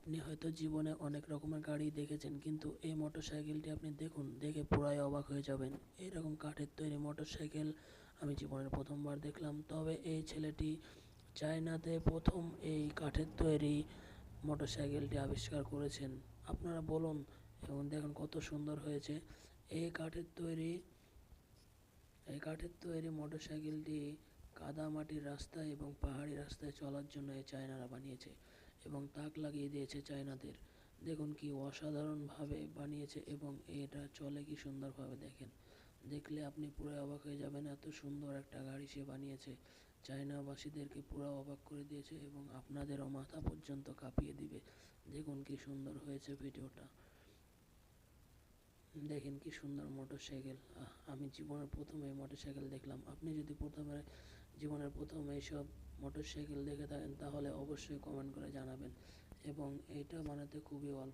আপনি হয়তো জীবনে অনেক রকমের গাড়ি দেখেছেন, কিন্তু এই মোটরসাইকেলটি আপনি দেখুন, দেখে পুরাই অবাক হয়ে যাবেন। এরকম কাঠের তৈরি মোটরসাইকেল আমি জীবনের প্রথমবার দেখলাম। তবে এই ছেলেটি চায়নাতে প্রথম এই কাঠের তৈরি মোটরসাইকেলটি আবিষ্কার করেছেন। আপনারা বলুন এবং দেখুন কত সুন্দর হয়েছে। এই কাঠের তৈরি এই কাঠের তৈরি মোটরসাইকেলটি কাদামাটির রাস্তায় এবং পাহাড়ি রাস্তায় চলার জন্য এই চায়নারা বানিয়েছে এবং তাক লাগিয়ে দিয়েছে চায়নাদের। দেখুন কি অসাধারণভাবে বানিয়েছে এবং এটা চলে কি সুন্দরভাবে দেখেন। দেখলে আপনি পুরো অবাক হয়ে যাবেন, এত সুন্দর একটা গাড়ি সে বানিয়েছে। চায়নাবাসীদেরকে পুরো অবাক করে দিয়েছে এবং আপনাদেরও মাথা পর্যন্ত কাঁপিয়ে দিবে। দেখুন কি সুন্দর হয়েছে ভিডিওটা। দেখেন কি সুন্দর মোটরসাইকেল। আমি জীবনের প্রথম এই মোটরসাইকেল দেখলাম। আপনি যদি জীবনের প্রথম এইসব মোটরসাইকেল দেখে থাকেন তাহলে অবশ্যই কমেন্ট করে জানাবেন। এবং এইটা বানাতে খুবই অল্প